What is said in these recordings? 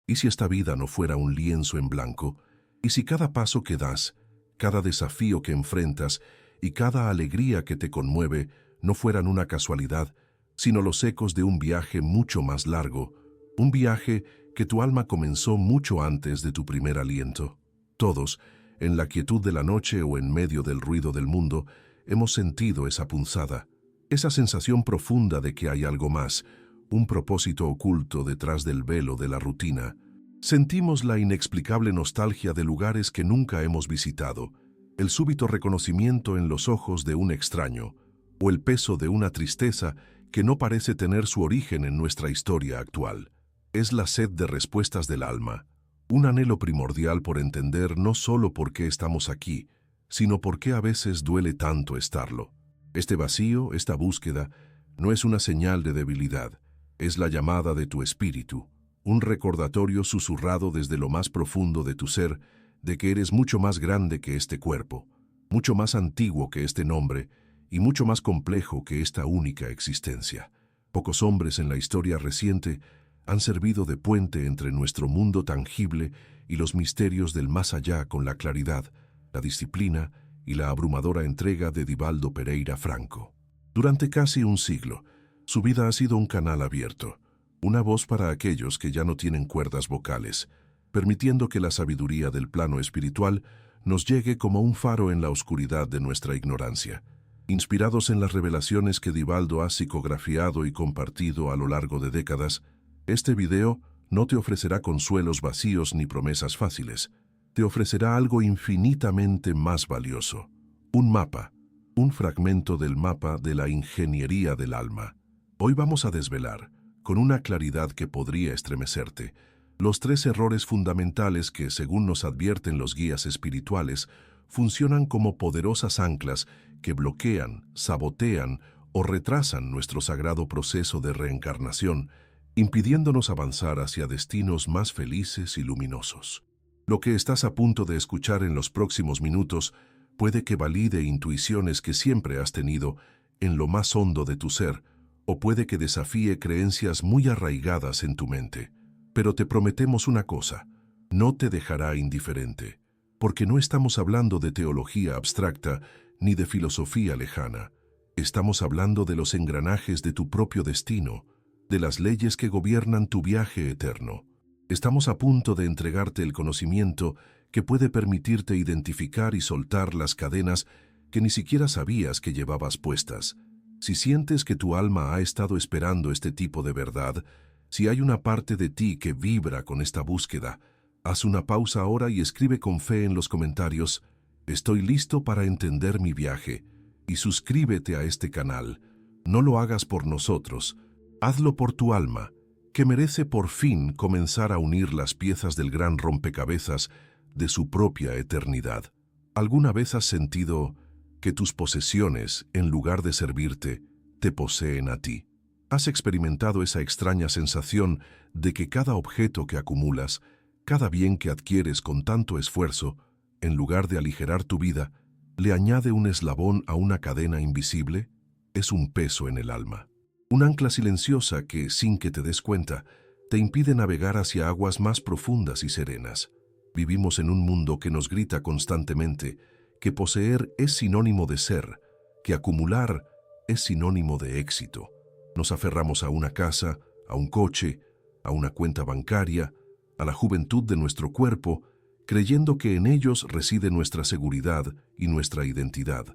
¿Y si esta vida no fuera un lienzo en blanco? ¿Y si cada paso que das, cada desafío que enfrentas y cada alegría que te conmueve no fueran una casualidad, sino los ecos de un viaje mucho más largo, un viaje que tu alma comenzó mucho antes de tu primer aliento? Todos, en la quietud de la noche o en medio del ruido del mundo, hemos sentido esa punzada, esa sensación profunda de que hay algo más, un propósito oculto detrás del velo de la rutina. Sentimos la inexplicable nostalgia de lugares que nunca hemos visitado, el súbito reconocimiento en los ojos de un extraño, o el peso de una tristeza que no parece tener su origen en nuestra historia actual. Es la sed de respuestas del alma, un anhelo primordial por entender no solo por qué estamos aquí, sino por qué a veces duele tanto estarlo. Este vacío, esta búsqueda, no es una señal de debilidad, es la llamada de tu espíritu, un recordatorio susurrado desde lo más profundo de tu ser de que eres mucho más grande que este cuerpo, mucho más antiguo que este nombre y mucho más complejo que esta única existencia. Pocos hombres en la historia reciente han servido de puente entre nuestro mundo tangible y los misterios del más allá con la claridad, la disciplina y la abrumadora entrega de Divaldo Pereira Franco. Durante casi un siglo, su vida ha sido un canal abierto, una voz para aquellos que ya no tienen cuerdas vocales, permitiendo que la sabiduría del plano espiritual nos llegue como un faro en la oscuridad de nuestra ignorancia. Inspirados en las revelaciones que Divaldo ha psicografiado y compartido a lo largo de décadas, este video no te ofrecerá consuelos vacíos ni promesas fáciles. Te ofrecerá algo infinitamente más valioso. Un mapa, un fragmento del mapa de la ingeniería del alma. Hoy vamos a desvelar, con una claridad que podría estremecerte, los 3 errores fundamentales que, según nos advierten los guías espirituales, funcionan como poderosas anclas que bloquean, sabotean o retrasan nuestro sagrado proceso de reencarnación, impidiéndonos avanzar hacia destinos más felices y luminosos. Lo que estás a punto de escuchar en los próximos minutos puede que valide intuiciones que siempre has tenido en lo más hondo de tu ser, o puede que desafíe creencias muy arraigadas en tu mente. Pero te prometemos una cosa, no te dejará indiferente, porque no estamos hablando de teología abstracta ni de filosofía lejana. Estamos hablando de los engranajes de tu propio destino, de las leyes que gobiernan tu viaje eterno. Estamos a punto de entregarte el conocimiento que puede permitirte identificar y soltar las cadenas que ni siquiera sabías que llevabas puestas. Si sientes que tu alma ha estado esperando este tipo de verdad, si hay una parte de ti que vibra con esta búsqueda, haz una pausa ahora y escribe con fe en los comentarios: «Estoy listo para entender mi viaje», y suscríbete a este canal. No lo hagas por nosotros, hazlo por tu alma, que merece por fin comenzar a unir las piezas del gran rompecabezas de su propia eternidad. ¿Alguna vez has sentido que tus posesiones, en lugar de servirte, te poseen a ti? ¿Has experimentado esa extraña sensación de que cada objeto que acumulas, cada bien que adquieres con tanto esfuerzo, en lugar de aligerar tu vida, le añade un eslabón a una cadena invisible? Es un peso en el alma. Un ancla silenciosa que, sin que te des cuenta, te impide navegar hacia aguas más profundas y serenas. Vivimos en un mundo que nos grita constantemente que poseer es sinónimo de ser, que acumular es sinónimo de éxito. Nos aferramos a una casa, a un coche, a una cuenta bancaria, a la juventud de nuestro cuerpo, creyendo que en ellos reside nuestra seguridad y nuestra identidad.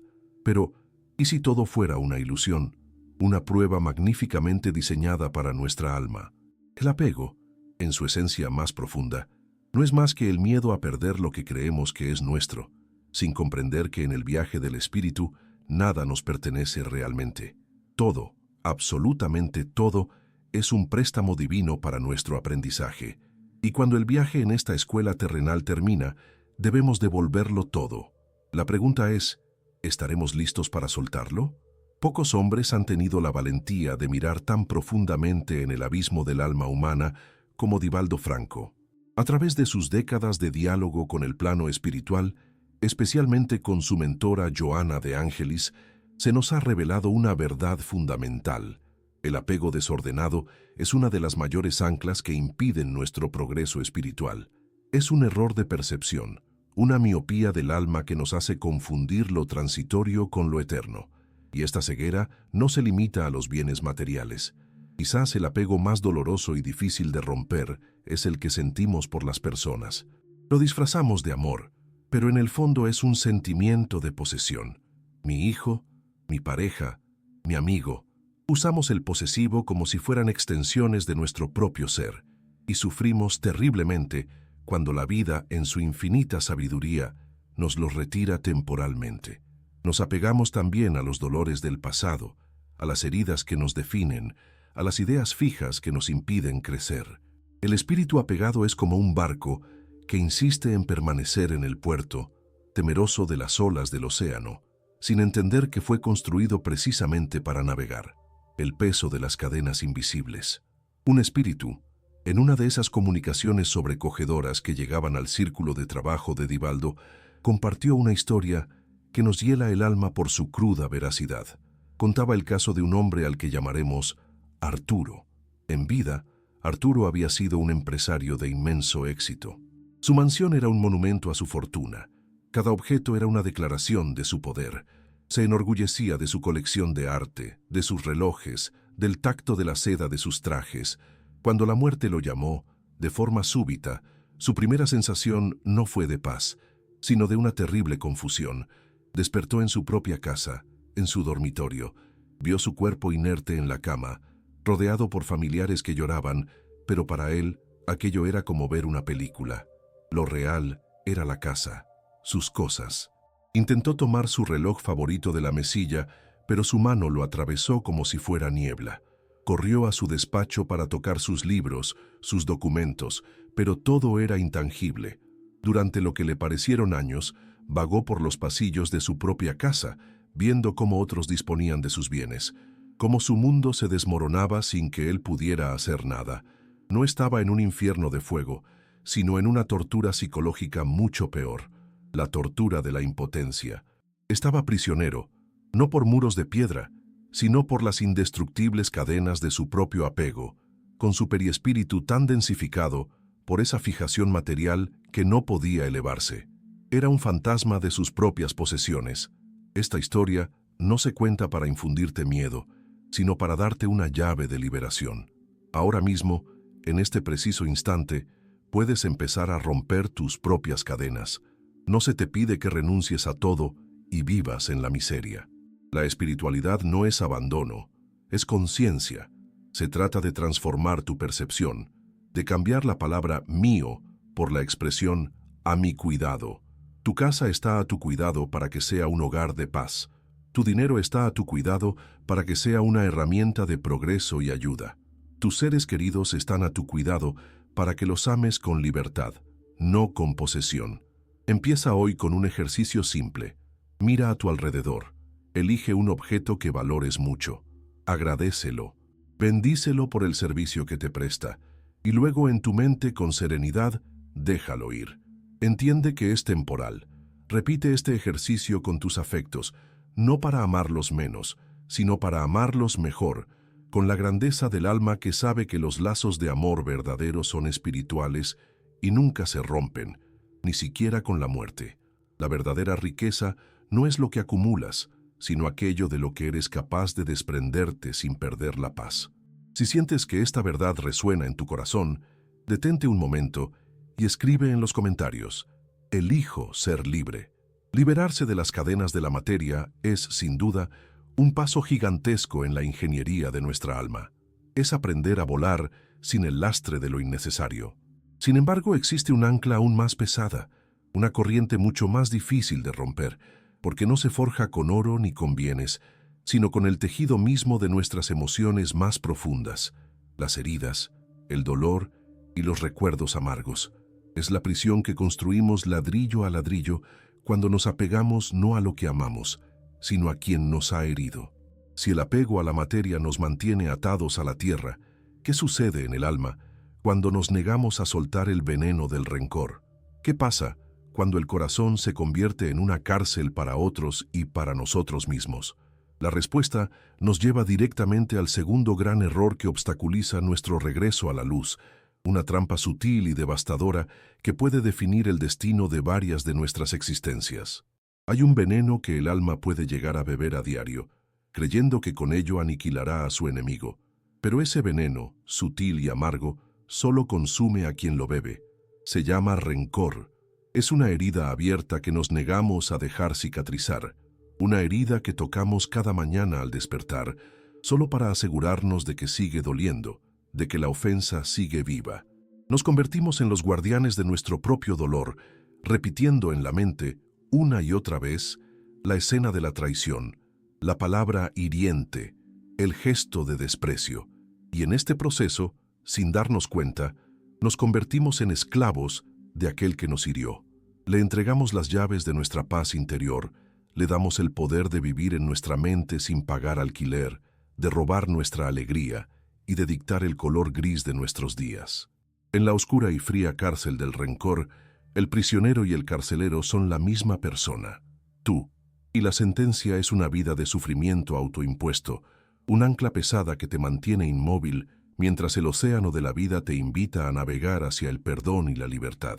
Pero, ¿y si todo fuera una ilusión? Una prueba magníficamente diseñada para nuestra alma. El apego, en su esencia más profunda, no es más que el miedo a perder lo que creemos que es nuestro, sin comprender que en el viaje del espíritu nada nos pertenece realmente. Todo, absolutamente todo, es un préstamo divino para nuestro aprendizaje. Y cuando el viaje en esta escuela terrenal termina, debemos devolverlo todo. La pregunta es, ¿estaremos listos para soltarlo? Pocos hombres han tenido la valentía de mirar tan profundamente en el abismo del alma humana como Divaldo Franco. A través de sus décadas de diálogo con el plano espiritual, especialmente con su mentora Johanna de Angelis, se nos ha revelado una verdad fundamental. El apego desordenado es una de las mayores anclas que impiden nuestro progreso espiritual. Es un error de percepción, una miopía del alma que nos hace confundir lo transitorio con lo eterno. Y esta ceguera no se limita a los bienes materiales. Quizás el apego más doloroso y difícil de romper es el que sentimos por las personas. Lo disfrazamos de amor, pero en el fondo es un sentimiento de posesión. Mi hijo, mi pareja, mi amigo. Usamos el posesivo como si fueran extensiones de nuestro propio ser, y sufrimos terriblemente cuando la vida, en su infinita sabiduría, nos los retira temporalmente. Nos apegamos también a los dolores del pasado, a las heridas que nos definen, a las ideas fijas que nos impiden crecer. El espíritu apegado es como un barco que insiste en permanecer en el puerto, temeroso de las olas del océano, sin entender que fue construido precisamente para navegar. El peso de las cadenas invisibles. Un espíritu, en una de esas comunicaciones sobrecogedoras que llegaban al círculo de trabajo de Divaldo, compartió una historia que nos hiela el alma por su cruda veracidad. Contaba el caso de un hombre al que llamaremos Arturo. En vida, Arturo había sido un empresario de inmenso éxito. Su mansión era un monumento a su fortuna. Cada objeto era una declaración de su poder. Se enorgullecía de su colección de arte, de sus relojes, del tacto de la seda de sus trajes. Cuando la muerte lo llamó, de forma súbita, su primera sensación no fue de paz, sino de una terrible confusión. Despertó en su propia casa, en su dormitorio. Vio su cuerpo inerte en la cama, rodeado por familiares que lloraban, pero para él aquello era como ver una película. Lo real era la casa, sus cosas. Intentó tomar su reloj favorito de la mesilla, pero su mano lo atravesó como si fuera niebla. Corrió a su despacho para tocar sus libros, sus documentos, pero todo era intangible. Durante lo que le parecieron años, vagó por los pasillos de su propia casa, viendo cómo otros disponían de sus bienes, cómo su mundo se desmoronaba sin que él pudiera hacer nada. No estaba en un infierno de fuego, sino en una tortura psicológica mucho peor. La tortura de la impotencia. Estaba prisionero, no por muros de piedra, sino por las indestructibles cadenas de su propio apego, con su periespíritu tan densificado por esa fijación material que no podía elevarse. Era un fantasma de sus propias posesiones. Esta historia no se cuenta para infundirte miedo, sino para darte una llave de liberación. Ahora mismo, en este preciso instante, puedes empezar a romper tus propias cadenas. No se te pide que renuncies a todo y vivas en la miseria. La espiritualidad no es abandono, es conciencia. Se trata de transformar tu percepción, de cambiar la palabra mío por la expresión a mi cuidado. Tu casa está a tu cuidado para que sea un hogar de paz. Tu dinero está a tu cuidado para que sea una herramienta de progreso y ayuda. Tus seres queridos están a tu cuidado para que los ames con libertad, no con posesión. Empieza hoy con un ejercicio simple. Mira a tu alrededor. Elige un objeto que valores mucho. Agradécelo. Bendícelo por el servicio que te presta. Y luego en tu mente con serenidad, déjalo ir. Entiende que es temporal. Repite este ejercicio con tus afectos, no para amarlos menos, sino para amarlos mejor, con la grandeza del alma que sabe que los lazos de amor verdadero son espirituales y nunca se rompen, ni siquiera con la muerte. La verdadera riqueza no es lo que acumulas, sino aquello de lo que eres capaz de desprenderte sin perder la paz. Si sientes que esta verdad resuena en tu corazón, detente un momento y escribe en los comentarios: elijo ser libre. Liberarse de las cadenas de la materia es, sin duda, un paso gigantesco en la ingeniería de nuestra alma. Es aprender a volar sin el lastre de lo innecesario. Sin embargo, existe un ancla aún más pesada, una corriente mucho más difícil de romper, porque no se forja con oro ni con bienes, sino con el tejido mismo de nuestras emociones más profundas, las heridas, el dolor y los recuerdos amargos. Es la prisión que construimos ladrillo a ladrillo cuando nos apegamos no a lo que amamos, sino a quien nos ha herido. Si el apego a la materia nos mantiene atados a la tierra, ¿qué sucede en el alma cuando nos negamos a soltar el veneno del rencor? ¿Qué pasa cuando el corazón se convierte en una cárcel para otros y para nosotros mismos? La respuesta nos lleva directamente al segundo gran error que obstaculiza nuestro regreso a la luz, una trampa sutil y devastadora que puede definir el destino de varias de nuestras existencias. Hay un veneno que el alma puede llegar a beber a diario, creyendo que con ello aniquilará a su enemigo. Pero ese veneno, sutil y amargo, solo consume a quien lo bebe. Se llama rencor. Es una herida abierta que nos negamos a dejar cicatrizar, una herida que tocamos cada mañana al despertar, solo para asegurarnos de que sigue doliendo, de que la ofensa sigue viva. Nos convertimos en los guardianes de nuestro propio dolor, repitiendo en la mente, una y otra vez, la escena de la traición, la palabra hiriente, el gesto de desprecio. Y en este proceso, sin darnos cuenta, nos convertimos en esclavos de aquel que nos hirió. Le entregamos las llaves de nuestra paz interior, le damos el poder de vivir en nuestra mente sin pagar alquiler, de robar nuestra alegría y de dictar el color gris de nuestros días. En la oscura y fría cárcel del rencor, el prisionero y el carcelero son la misma persona, tú, y la sentencia es una vida de sufrimiento autoimpuesto, un ancla pesada que te mantiene inmóvil mientras el océano de la vida te invita a navegar hacia el perdón y la libertad.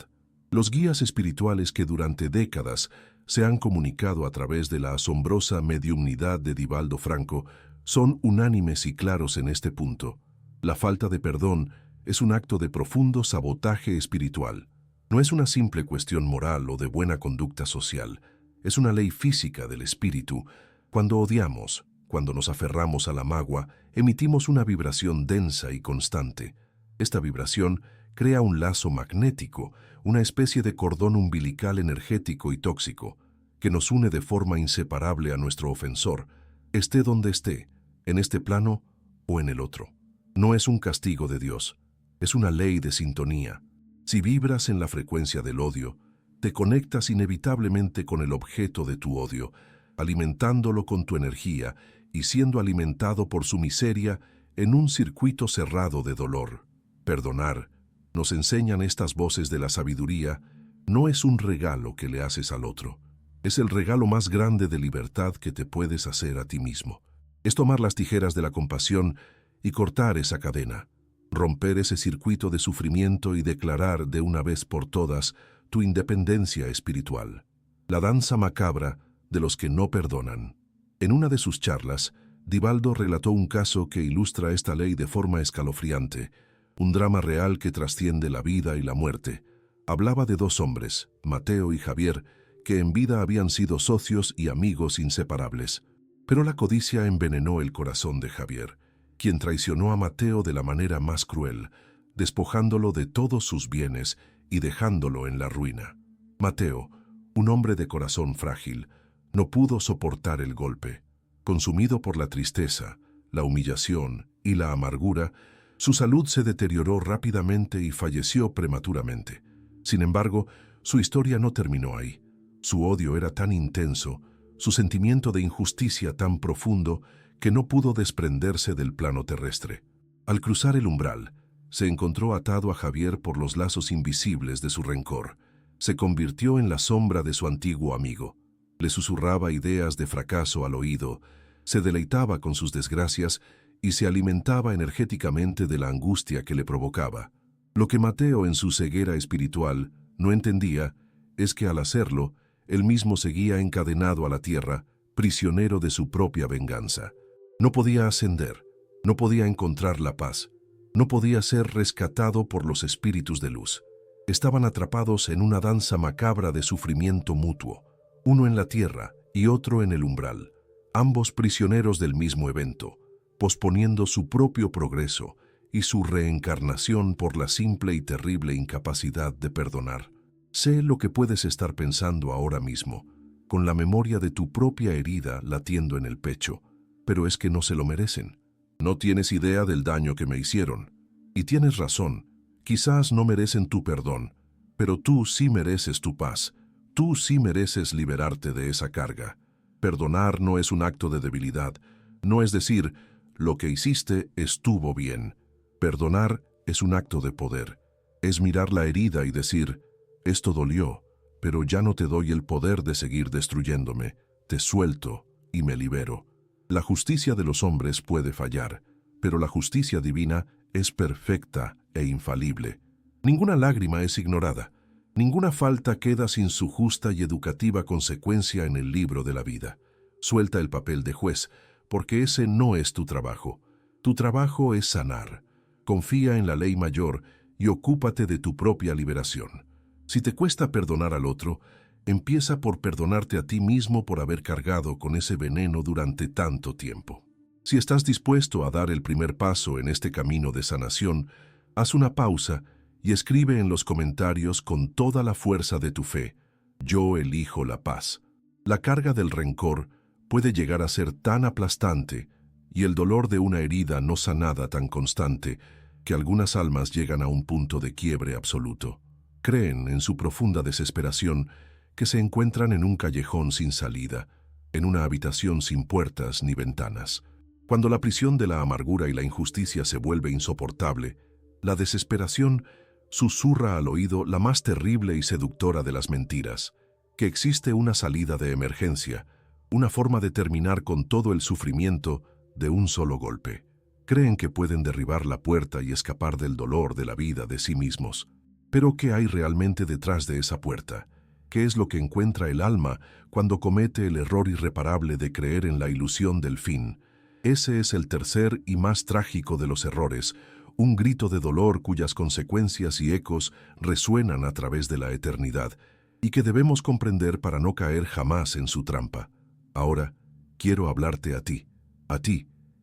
Los guías espirituales que durante décadas se han comunicado a través de la asombrosa mediumnidad de Divaldo Franco son unánimes y claros en este punto. La falta de perdón es un acto de profundo sabotaje espiritual. No es una simple cuestión moral o de buena conducta social, es una ley física del espíritu. Cuando odiamos, cuando nos aferramos a la magua, emitimos una vibración densa y constante. Esta vibración crea un lazo magnético, una especie de cordón umbilical energético y tóxico, que nos une de forma inseparable a nuestro ofensor, esté donde esté, en este plano o en el otro. No es un castigo de Dios, es una ley de sintonía. Si vibras en la frecuencia del odio, te conectas inevitablemente con el objeto de tu odio, alimentándolo con tu energía y siendo alimentado por su miseria en un circuito cerrado de dolor. Perdonar, nos enseñan estas voces de la sabiduría, no es un regalo que le haces al otro. Es el regalo más grande de libertad que te puedes hacer a ti mismo. Es tomar las tijeras de la compasión y cortar esa cadena, romper ese circuito de sufrimiento y declarar de una vez por todas tu independencia espiritual. La danza macabra de los que no perdonan. En una de sus charlas, Divaldo relató un caso que ilustra esta ley de forma escalofriante, un drama real que trasciende la vida y la muerte. Hablaba de dos hombres, Mateo y Javier, que en vida habían sido socios y amigos inseparables. Pero la codicia envenenó el corazón de Javier, quien traicionó a Mateo de la manera más cruel, despojándolo de todos sus bienes y dejándolo en la ruina. Mateo, un hombre de corazón frágil, no pudo soportar el golpe. Consumido por la tristeza, la humillación y la amargura, su salud se deterioró rápidamente y falleció prematuramente. Sin embargo, su historia no terminó ahí. Su odio era tan intenso, su sentimiento de injusticia tan profundo, que no pudo desprenderse del plano terrestre. Al cruzar el umbral, se encontró atado a Javier por los lazos invisibles de su rencor. Se convirtió en la sombra de su antiguo amigo. Le susurraba ideas de fracaso al oído, se deleitaba con sus desgracias y se alimentaba energéticamente de la angustia que le provocaba. Lo que Mateo en su ceguera espiritual no entendía es que al hacerlo, él mismo seguía encadenado a la tierra, prisionero de su propia venganza. No podía ascender, no podía encontrar la paz, no podía ser rescatado por los espíritus de luz. Estaban atrapados en una danza macabra de sufrimiento mutuo, uno en la tierra y otro en el umbral, ambos prisioneros del mismo evento, posponiendo su propio progreso y su reencarnación por la simple y terrible incapacidad de perdonar. Sé lo que puedes estar pensando ahora mismo, con la memoria de tu propia herida latiendo en el pecho, pero es que no se lo merecen. No tienes idea del daño que me hicieron. Y tienes razón, quizás no merecen tu perdón, pero tú sí mereces tu paz, tú sí mereces liberarte de esa carga. Perdonar no es un acto de debilidad, no es decir, lo que hiciste estuvo bien. Perdonar es un acto de poder, es mirar la herida y decir, esto dolió, pero ya no te doy el poder de seguir destruyéndome, te suelto y me libero. La justicia de los hombres puede fallar, pero la justicia divina es perfecta e infalible. Ninguna lágrima es ignorada, ninguna falta queda sin su justa y educativa consecuencia en el libro de la vida. Suelta el papel de juez, porque ese no es tu trabajo. Tu trabajo es sanar. Confía en la ley mayor y ocúpate de tu propia liberación. Si te cuesta perdonar al otro, empieza por perdonarte a ti mismo por haber cargado con ese veneno durante tanto tiempo. Si estás dispuesto a dar el primer paso en este camino de sanación, haz una pausa y escribe en los comentarios con toda la fuerza de tu fe: yo elijo la paz. La carga del rencor puede llegar a ser tan aplastante y el dolor de una herida no sanada tan constante que algunas almas llegan a un punto de quiebre absoluto. Creen en su profunda desesperación que se encuentran en un callejón sin salida, en una habitación sin puertas ni ventanas. Cuando la prisión de la amargura y la injusticia se vuelve insoportable, la desesperación susurra al oído la más terrible y seductora de las mentiras, que existe una salida de emergencia, una forma de terminar con todo el sufrimiento de un solo golpe. Creen que pueden derribar la puerta y escapar del dolor de la vida de sí mismos. Pero ¿qué hay realmente detrás de esa puerta? ¿Qué es lo que encuentra el alma cuando comete el error irreparable de creer en la ilusión del fin? Ese es el tercer y más trágico de los errores, un grito de dolor cuyas consecuencias y ecos resuenan a través de la eternidad, y que debemos comprender para no caer jamás en su trampa. Ahora, quiero hablarte a ti,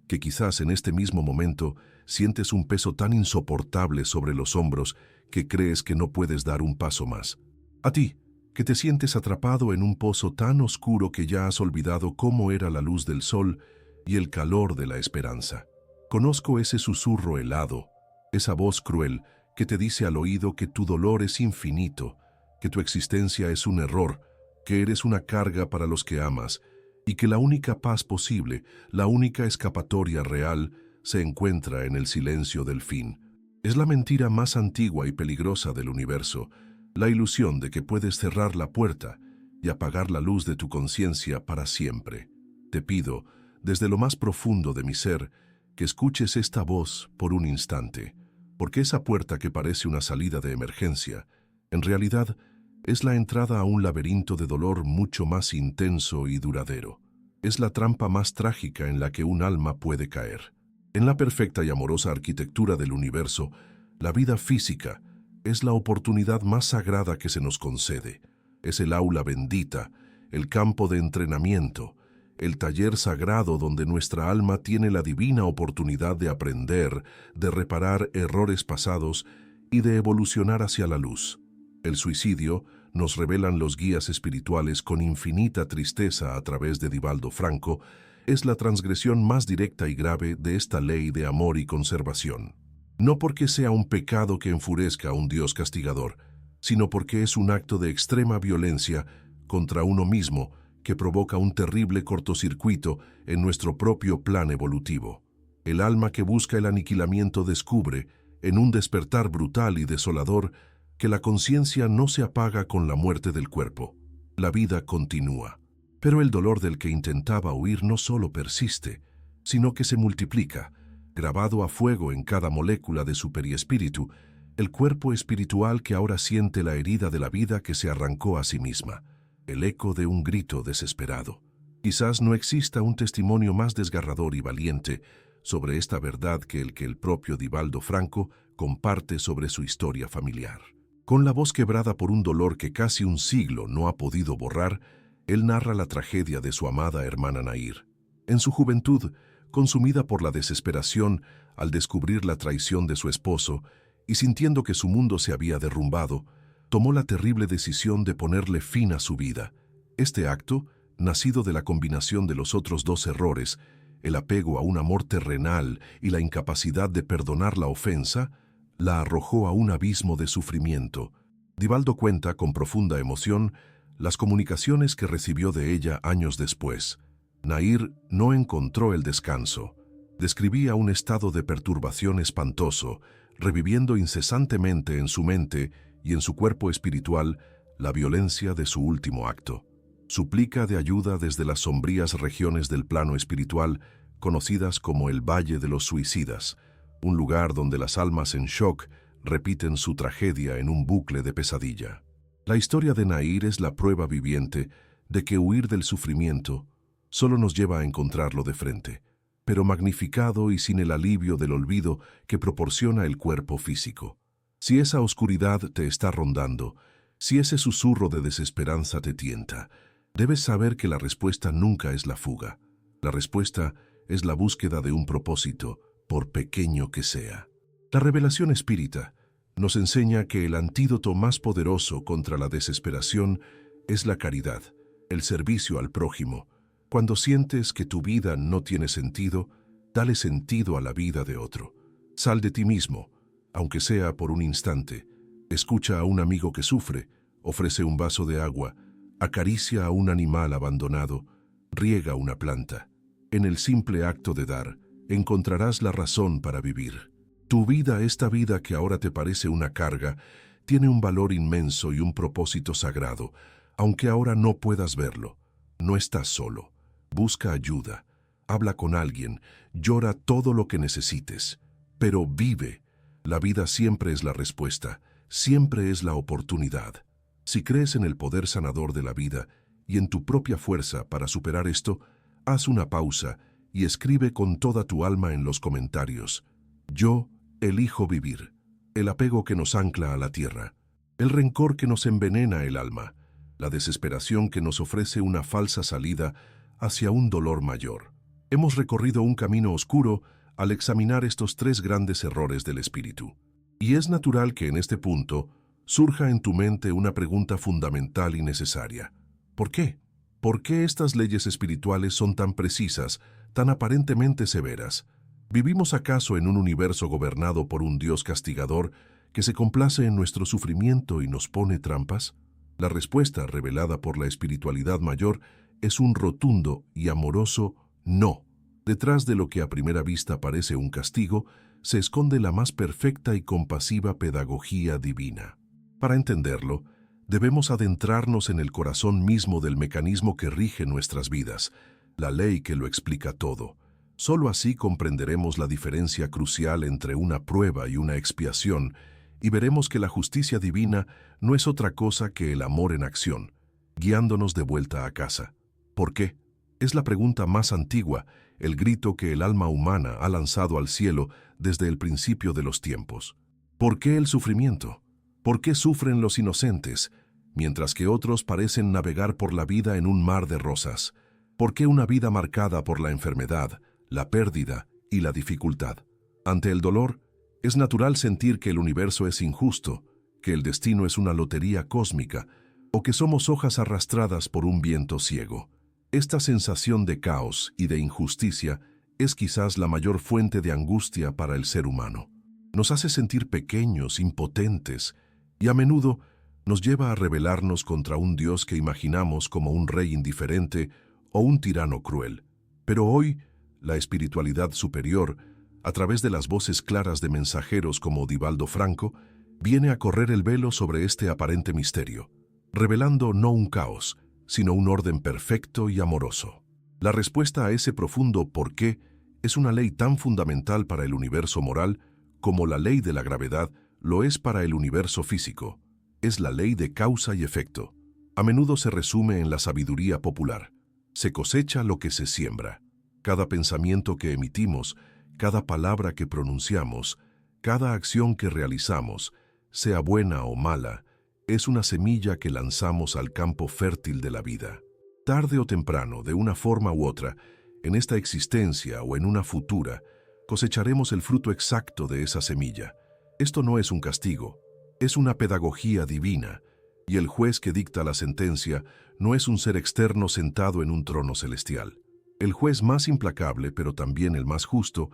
que quizás en este mismo momento sientes un peso tan insoportable sobre los hombros que crees que no puedes dar un paso más. A ti, que te sientes atrapado en un pozo tan oscuro que ya has olvidado cómo era la luz del sol y el calor de la esperanza. Conozco ese susurro helado, esa voz cruel que te dice al oído que tu dolor es infinito, que tu existencia es un error, que eres una carga para los que amas, y que la única paz posible, la única escapatoria real, se encuentra en el silencio del fin. Es la mentira más antigua y peligrosa del universo, la ilusión de que puedes cerrar la puerta y apagar la luz de tu conciencia para siempre. Te pido, desde lo más profundo de mi ser, que escuches esta voz por un instante, porque esa puerta que parece una salida de emergencia, en realidad es la entrada a un laberinto de dolor mucho más intenso y duradero. Es la trampa más trágica en la que un alma puede caer. En la perfecta y amorosa arquitectura del universo, la vida física es la oportunidad más sagrada que se nos concede. Es el aula bendita, el campo de entrenamiento, el taller sagrado donde nuestra alma tiene la divina oportunidad de aprender, de reparar errores pasados y de evolucionar hacia la luz. El suicidio, nos revelan los guías espirituales con infinita tristeza a través de Divaldo Franco, es la transgresión más directa y grave de esta ley de amor y conservación. No porque sea un pecado que enfurezca a un Dios castigador, sino porque es un acto de extrema violencia contra uno mismo que provoca un terrible cortocircuito en nuestro propio plan evolutivo. El alma que busca el aniquilamiento descubre, en un despertar brutal y desolador, que la conciencia no se apaga con la muerte del cuerpo. La vida continúa. Pero el dolor del que intentaba huir no solo persiste, sino que se multiplica, grabado a fuego en cada molécula de su periespíritu, el cuerpo espiritual que ahora siente la herida de la vida que se arrancó a sí misma, el eco de un grito desesperado. Quizás no exista un testimonio más desgarrador y valiente sobre esta verdad que el propio Divaldo Franco comparte sobre su historia familiar. Con la voz quebrada por un dolor que casi un siglo no ha podido borrar, él narra la tragedia de su amada hermana Nair. En su juventud, consumida por la desesperación al descubrir la traición de su esposo y sintiendo que su mundo se había derrumbado, tomó la terrible decisión de ponerle fin a su vida. Este acto, nacido de la combinación de los otros dos errores, el apego a un amor terrenal y la incapacidad de perdonar la ofensa, la arrojó a un abismo de sufrimiento. Divaldo cuenta con profunda emoción las comunicaciones que recibió de ella años después. Nair no encontró el descanso. Describía un estado de perturbación espantoso, reviviendo incesantemente en su mente y en su cuerpo espiritual la violencia de su último acto. Suplica de ayuda desde las sombrías regiones del plano espiritual, conocidas como el Valle de los Suicidas, un lugar donde las almas en shock repiten su tragedia en un bucle de pesadilla. La historia de Nair es la prueba viviente de que huir del sufrimiento solo nos lleva a encontrarlo de frente, pero magnificado y sin el alivio del olvido que proporciona el cuerpo físico. Si esa oscuridad te está rondando, si ese susurro de desesperanza te tienta, debes saber que la respuesta nunca es la fuga. La respuesta es la búsqueda de un propósito, por pequeño que sea. La revelación espírita nos enseña que el antídoto más poderoso contra la desesperación es la caridad, el servicio al prójimo. Cuando sientes que tu vida no tiene sentido, dale sentido a la vida de otro. Sal de ti mismo, aunque sea por un instante. Escucha a un amigo que sufre, ofrece un vaso de agua, acaricia a un animal abandonado, riega una planta. En el simple acto de dar, encontrarás la razón para vivir. Tu vida, esta vida que ahora te parece una carga, tiene un valor inmenso y un propósito sagrado, aunque ahora no puedas verlo. No estás solo. Busca ayuda, habla con alguien, llora todo lo que necesites, pero vive. La vida siempre es la respuesta, siempre es la oportunidad. Si crees en el poder sanador de la vida y en tu propia fuerza para superar esto, haz una pausa y escribe con toda tu alma en los comentarios: yo elijo vivir. El apego que nos ancla a la tierra, el rencor que nos envenena el alma, la desesperación que nos ofrece una falsa salida hacia un dolor mayor. Hemos recorrido un camino oscuro al examinar estos tres grandes errores del espíritu. Y es natural que en este punto surja en tu mente una pregunta fundamental y necesaria. ¿Por qué? ¿Por qué estas leyes espirituales son tan precisas, tan aparentemente severas? ¿Vivimos acaso en un universo gobernado por un Dios castigador que se complace en nuestro sufrimiento y nos pone trampas? La respuesta revelada por la espiritualidad mayor es un rotundo y amoroso no. Detrás de lo que a primera vista parece un castigo, se esconde la más perfecta y compasiva pedagogía divina. Para entenderlo, debemos adentrarnos en el corazón mismo del mecanismo que rige nuestras vidas, la ley que lo explica todo. Solo así comprenderemos la diferencia crucial entre una prueba y una expiación, y veremos que la justicia divina no es otra cosa que el amor en acción, guiándonos de vuelta a casa. ¿Por qué? Es la pregunta más antigua, el grito que el alma humana ha lanzado al cielo desde el principio de los tiempos. ¿Por qué el sufrimiento? ¿Por qué sufren los inocentes, mientras que otros parecen navegar por la vida en un mar de rosas? ¿Por qué una vida marcada por la enfermedad, la pérdida y la dificultad? Ante el dolor, es natural sentir que el universo es injusto, que el destino es una lotería cósmica, o que somos hojas arrastradas por un viento ciego. Esta sensación de caos y de injusticia es quizás la mayor fuente de angustia para el ser humano. Nos hace sentir pequeños, impotentes, y a menudo nos lleva a rebelarnos contra un Dios que imaginamos como un rey indiferente o un tirano cruel. Pero hoy, la espiritualidad superior, a través de las voces claras de mensajeros como Divaldo Franco, viene a correr el velo sobre este aparente misterio, revelando no un caos, sino un orden perfecto y amoroso. La respuesta a ese profundo ¿por qué? Es una ley tan fundamental para el universo moral como la ley de la gravedad lo es para el universo físico. Es la ley de causa y efecto. A menudo se resume en la sabiduría popular. Se cosecha lo que se siembra. Cada pensamiento que emitimos, cada palabra que pronunciamos, cada acción que realizamos, sea buena o mala, es una semilla que lanzamos al campo fértil de la vida. Tarde o temprano, de una forma u otra, en esta existencia o en una futura, cosecharemos el fruto exacto de esa semilla. Esto no es un castigo, es una pedagogía divina, y el juez que dicta la sentencia no es un ser externo sentado en un trono celestial. El juez más implacable, pero también el más justo,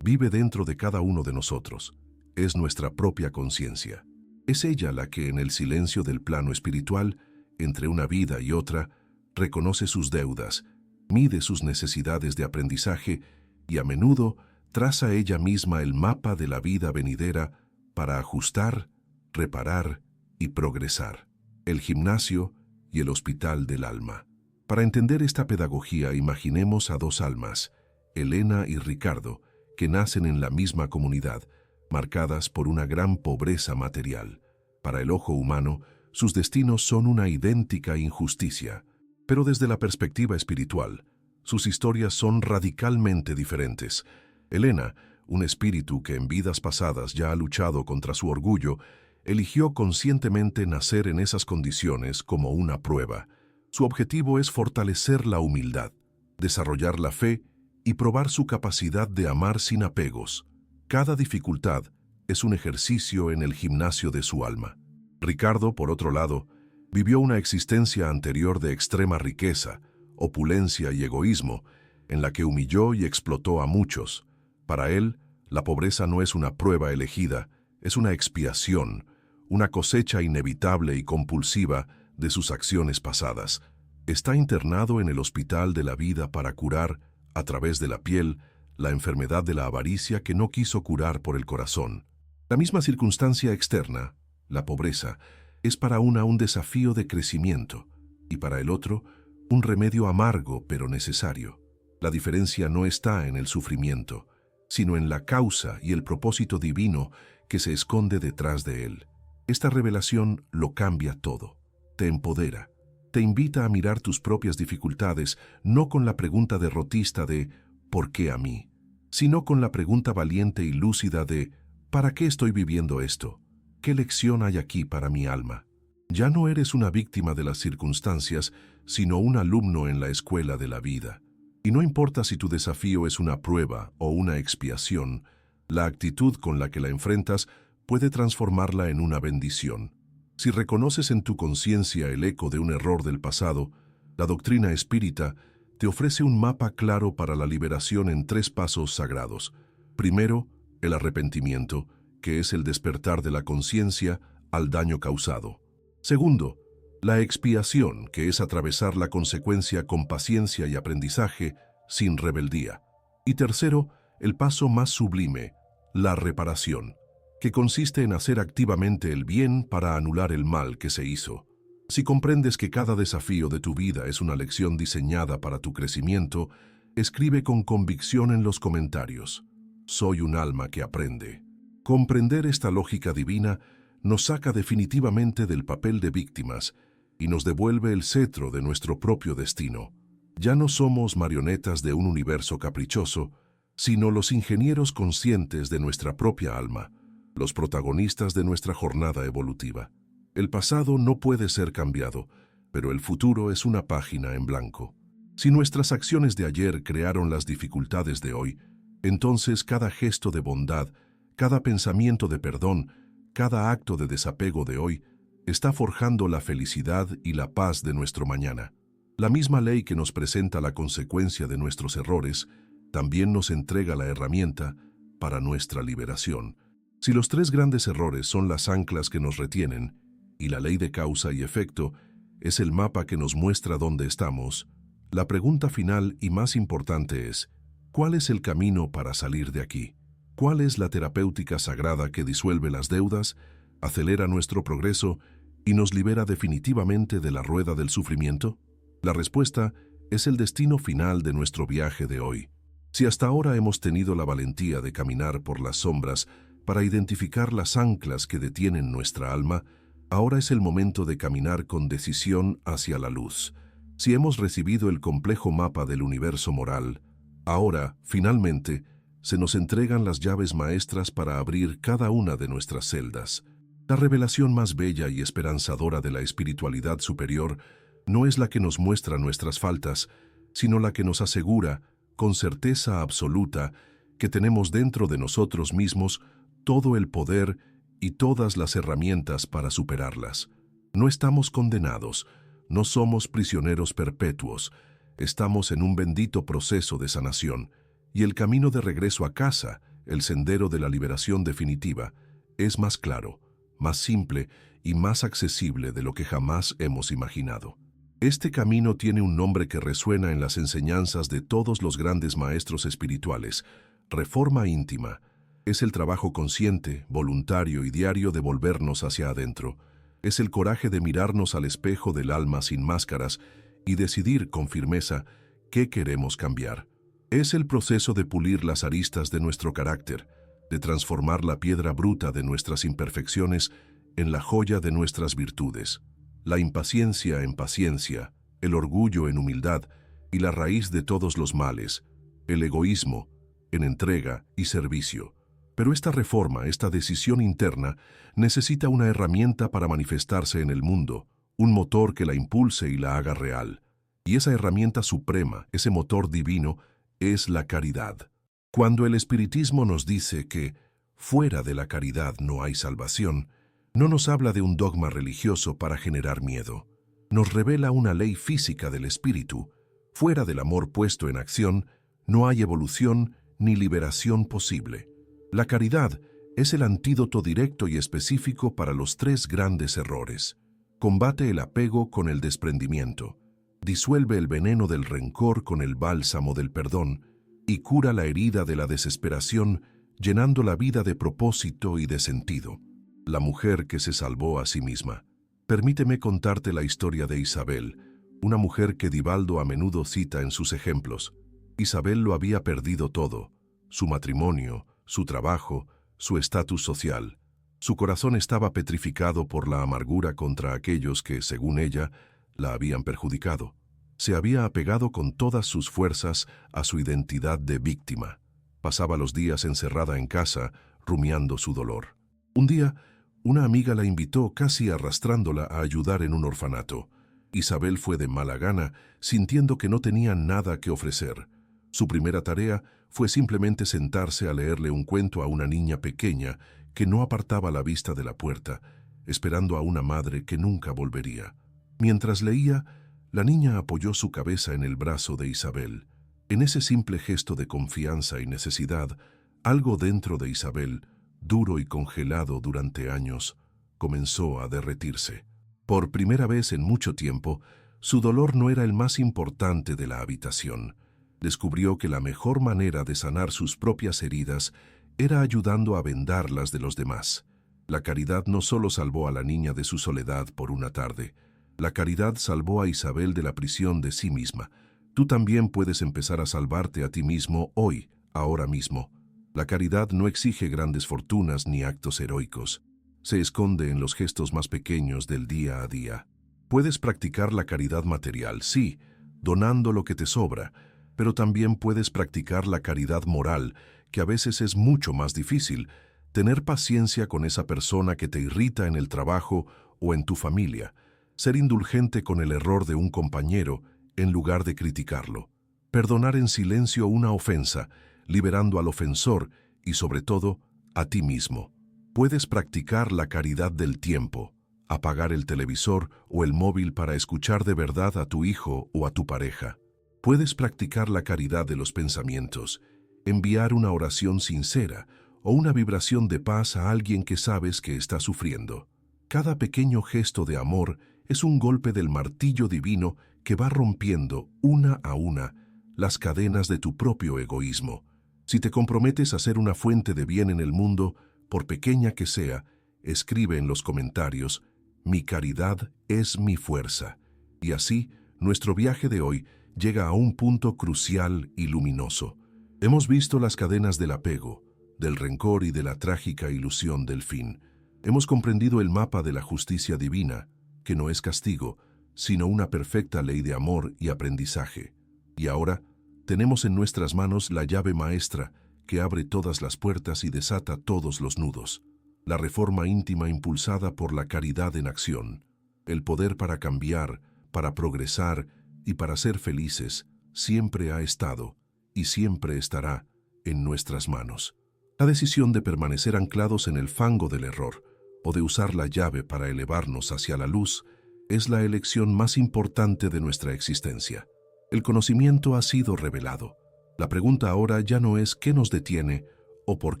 vive dentro de cada uno de nosotros. Es nuestra propia conciencia. Es ella la que en el silencio del plano espiritual, entre una vida y otra, reconoce sus deudas, mide sus necesidades de aprendizaje y a menudo traza ella misma el mapa de la vida venidera para ajustar, reparar y progresar. El gimnasio y el hospital del alma. Para entender esta pedagogía, imaginemos a dos almas, Elena y Ricardo, que nacen en la misma comunidad, marcadas por una gran pobreza material. Para el ojo humano, sus destinos son una idéntica injusticia, pero desde la perspectiva espiritual, sus historias son radicalmente diferentes. Elena, un espíritu que en vidas pasadas ya ha luchado contra su orgullo, eligió conscientemente nacer en esas condiciones como una prueba. Su objetivo es fortalecer la humildad, desarrollar la fe y probar su capacidad de amar sin apegos. Cada dificultad es un ejercicio en el gimnasio de su alma. Ricardo, por otro lado, vivió una existencia anterior de extrema riqueza, opulencia y egoísmo, en la que humilló y explotó a muchos. Para él, la pobreza no es una prueba elegida, es una expiación, una cosecha inevitable y compulsiva de sus acciones pasadas. Está internado en el hospital de la vida para curar, a través de la piel, la enfermedad de la avaricia que no quiso curar por el corazón. La misma circunstancia externa, la pobreza, es para una un desafío de crecimiento y para el otro un remedio amargo pero necesario. La diferencia no está en el sufrimiento, sino en la causa y el propósito divino que se esconde detrás de él. Esta revelación lo cambia todo, te empodera, te invita a mirar tus propias dificultades no con la pregunta derrotista de ¿por qué a mí?, sino con la pregunta valiente y lúcida de ¿para qué estoy viviendo esto? ¿Qué lección hay aquí para mi alma? Ya no eres una víctima de las circunstancias, sino un alumno en la escuela de la vida. Y no importa si tu desafío es una prueba o una expiación, la actitud con la que la enfrentas puede transformarla en una bendición. Si reconoces en tu conciencia el eco de un error del pasado, la doctrina espírita te ofrece un mapa claro para la liberación en 3 pasos sagrados. Primero, el arrepentimiento, que es el despertar de la conciencia al daño causado. Segundo, la expiación, que es atravesar la consecuencia con paciencia y aprendizaje, sin rebeldía. Y tercero, el paso más sublime, la reparación, que consiste en hacer activamente el bien para anular el mal que se hizo. Si comprendes que cada desafío de tu vida es una lección diseñada para tu crecimiento, escribe con convicción en los comentarios: soy un alma que aprende. Comprender esta lógica divina nos saca definitivamente del papel de víctimas y nos devuelve el cetro de nuestro propio destino. Ya no somos marionetas de un universo caprichoso, sino los ingenieros conscientes de nuestra propia alma, los protagonistas de nuestra jornada evolutiva. El pasado no puede ser cambiado, pero el futuro es una página en blanco. Si nuestras acciones de ayer crearon las dificultades de hoy, entonces cada gesto de bondad, cada pensamiento de perdón, cada acto de desapego de hoy, está forjando la felicidad y la paz de nuestro mañana. La misma ley que nos presenta la consecuencia de nuestros errores, también nos entrega la herramienta para nuestra liberación. Si los 3 grandes errores son las anclas que nos retienen, y la ley de causa y efecto es el mapa que nos muestra dónde estamos, la pregunta final y más importante es: ¿cuál es el camino para salir de aquí? ¿Cuál es la terapéutica sagrada que disuelve las deudas, acelera nuestro progreso y nos libera definitivamente de la rueda del sufrimiento? La respuesta es el destino final de nuestro viaje de hoy. Si hasta ahora hemos tenido la valentía de caminar por las sombras para identificar las anclas que detienen nuestra alma, ahora es el momento de caminar con decisión hacia la luz. Si hemos recibido el complejo mapa del universo moral, ahora, finalmente, se nos entregan las llaves maestras para abrir cada una de nuestras celdas. La revelación más bella y esperanzadora de la espiritualidad superior no es la que nos muestra nuestras faltas, sino la que nos asegura, con certeza absoluta, que tenemos dentro de nosotros mismos todo el poder y todas las herramientas para superarlas. No estamos condenados, no somos prisioneros perpetuos, estamos en un bendito proceso de sanación, y el camino de regreso a casa, el sendero de la liberación definitiva, es más claro, más simple y más accesible de lo que jamás hemos imaginado. Este camino tiene un nombre que resuena en las enseñanzas de todos los grandes maestros espirituales: reforma íntima. Es el trabajo consciente, voluntario y diario de volvernos hacia adentro. Es el coraje de mirarnos al espejo del alma sin máscaras y decidir con firmeza qué queremos cambiar. Es el proceso de pulir las aristas de nuestro carácter, de transformar la piedra bruta de nuestras imperfecciones en la joya de nuestras virtudes, la impaciencia en paciencia, el orgullo en humildad y la raíz de todos los males, el egoísmo en entrega y servicio. Pero esta reforma, esta decisión interna, necesita una herramienta para manifestarse en el mundo, un motor que la impulse y la haga real. Y esa herramienta suprema, ese motor divino, es la caridad. Cuando el espiritismo nos dice que fuera de la caridad no hay salvación, no nos habla de un dogma religioso para generar miedo. Nos revela una ley física del espíritu. Fuera del amor puesto en acción, no hay evolución ni liberación posible. La caridad es el antídoto directo y específico para los tres grandes errores. Combate el apego con el desprendimiento, disuelve el veneno del rencor con el bálsamo del perdón y cura la herida de la desesperación, llenando la vida de propósito y de sentido. La mujer que se salvó a sí misma. Permíteme contarte la historia de Isabel, una mujer que Divaldo a menudo cita en sus ejemplos. Isabel lo había perdido todo: su matrimonio, su trabajo, su estatus social. Su corazón estaba petrificado por la amargura contra aquellos que, según ella, la habían perjudicado. Se había apegado con todas sus fuerzas a su identidad de víctima. Pasaba los días encerrada en casa, rumiando su dolor. Un día, una amiga la invitó, casi arrastrándola, a ayudar en un orfanato. Isabel fue de mala gana, sintiendo que no tenía nada que ofrecer. Su primera tarea fue simplemente sentarse a leerle un cuento a una niña pequeña que no apartaba la vista de la puerta, esperando a una madre que nunca volvería. Mientras leía, la niña apoyó su cabeza en el brazo de Isabel. En ese simple gesto de confianza y necesidad, algo dentro de Isabel, duro y congelado durante años, comenzó a derretirse. Por primera vez en mucho tiempo, su dolor no era el más importante de la habitación. Descubrió que la mejor manera de sanar sus propias heridas era ayudando a vendar las de los demás. La caridad no solo salvó a la niña de su soledad por una tarde. La caridad salvó a Isabel de la prisión de sí misma. Tú también puedes empezar a salvarte a ti mismo hoy, ahora mismo. La caridad no exige grandes fortunas ni actos heroicos. Se esconde en los gestos más pequeños del día a día. Puedes practicar la caridad material, sí, donando lo que te sobra, pero también puedes practicar la caridad moral, que a veces es mucho más difícil. Tener paciencia con esa persona que te irrita en el trabajo o en tu familia. Ser indulgente con el error de un compañero en lugar de criticarlo. Perdonar en silencio una ofensa, liberando al ofensor y, sobre todo, a ti mismo. Puedes practicar la caridad del tiempo, apagar el televisor o el móvil para escuchar de verdad a tu hijo o a tu pareja. Puedes practicar la caridad de los pensamientos, enviar una oración sincera o una vibración de paz a alguien que sabes que está sufriendo. Cada pequeño gesto de amor es un golpe del martillo divino que va rompiendo, una a una, las cadenas de tu propio egoísmo. Si te comprometes a ser una fuente de bien en el mundo, por pequeña que sea, escribe en los comentarios: mi caridad es mi fuerza. Y así, nuestro viaje de hoy llega a un punto crucial y luminoso. Hemos visto las cadenas del apego, del rencor y de la trágica ilusión del fin. Hemos comprendido el mapa de la justicia divina, que no es castigo, sino una perfecta ley de amor y aprendizaje. Y ahora, tenemos en nuestras manos la llave maestra que abre todas las puertas y desata todos los nudos. La reforma íntima impulsada por la caridad en acción. El poder para cambiar, para progresar y para ser felices siempre ha estado y siempre estará en nuestras manos. La decisión de permanecer anclados en el fango del error o de usar la llave para elevarnos hacia la luz es la elección más importante de nuestra existencia. El conocimiento ha sido revelado. La pregunta ahora ya no es qué nos detiene o por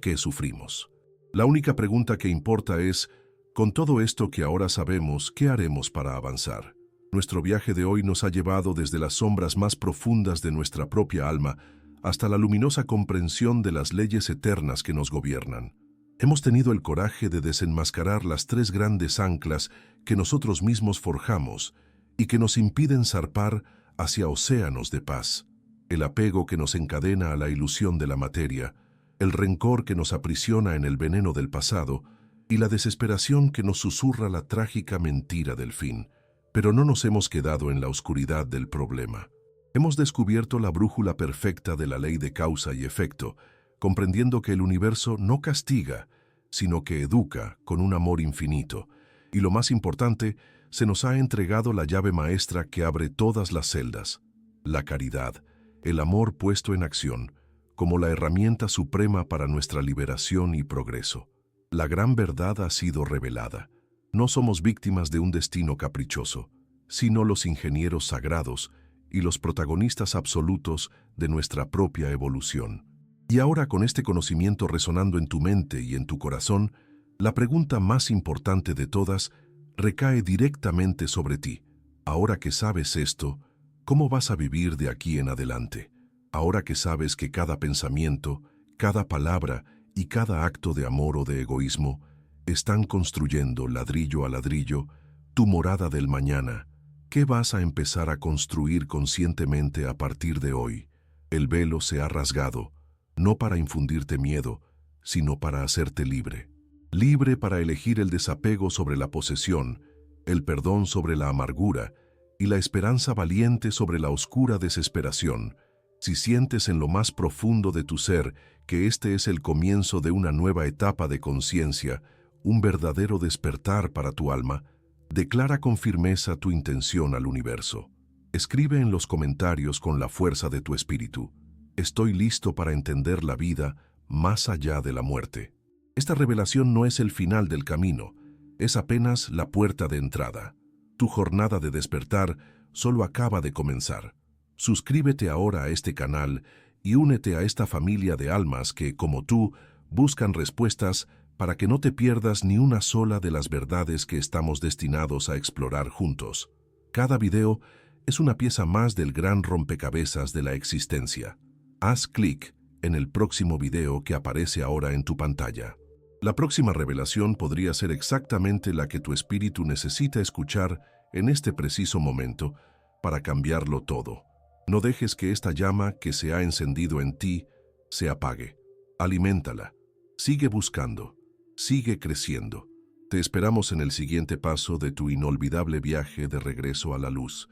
qué sufrimos. La única pregunta que importa es, con todo esto que ahora sabemos, ¿qué haremos para avanzar? Nuestro viaje de hoy nos ha llevado desde las sombras más profundas de nuestra propia alma hasta la luminosa comprensión de las leyes eternas que nos gobiernan. Hemos tenido el coraje de desenmascarar las tres grandes anclas que nosotros mismos forjamos y que nos impiden zarpar hacia océanos de paz. El apego que nos encadena a la ilusión de la materia, el rencor que nos aprisiona en el veneno del pasado y la desesperación que nos susurra la trágica mentira del fin. Pero no nos hemos quedado en la oscuridad del problema. Hemos descubierto la brújula perfecta de la ley de causa y efecto, comprendiendo que el universo no castiga, sino que educa con un amor infinito. Y lo más importante, se nos ha entregado la llave maestra que abre todas las celdas: la caridad, el amor puesto en acción, como la herramienta suprema para nuestra liberación y progreso. La gran verdad ha sido revelada. No somos víctimas de un destino caprichoso, sino los ingenieros sagrados y los protagonistas absolutos de nuestra propia evolución. Y ahora, con este conocimiento resonando en tu mente y en tu corazón, la pregunta más importante de todas recae directamente sobre ti. Ahora que sabes esto, ¿cómo vas a vivir de aquí en adelante? Ahora que sabes que cada pensamiento, cada palabra y cada acto de amor o de egoísmo están construyendo, ladrillo a ladrillo, tu morada del mañana, ¿qué vas a empezar a construir conscientemente a partir de hoy? El velo se ha rasgado, no para infundirte miedo, sino para hacerte libre. Libre para elegir el desapego sobre la posesión, el perdón sobre la amargura y la esperanza valiente sobre la oscura desesperación. Si sientes en lo más profundo de tu ser que este es el comienzo de una nueva etapa de conciencia, un verdadero despertar para tu alma, declara con firmeza tu intención al universo. Escribe en los comentarios con la fuerza de tu espíritu: estoy listo para entender la vida más allá de la muerte. Esta revelación no es el final del camino, es apenas la puerta de entrada. Tu jornada de despertar solo acaba de comenzar. Suscríbete ahora a este canal y únete a esta familia de almas que, como tú, buscan respuestas para que no te pierdas ni una sola de las verdades que estamos destinados a explorar juntos. Cada video es una pieza más del gran rompecabezas de la existencia. Haz clic en el próximo video que aparece ahora en tu pantalla. La próxima revelación podría ser exactamente la que tu espíritu necesita escuchar en este preciso momento para cambiarlo todo. No dejes que esta llama que se ha encendido en ti se apague. Aliméntala. Sigue buscando. Sigue creciendo. Te esperamos en el siguiente paso de tu inolvidable viaje de regreso a la luz.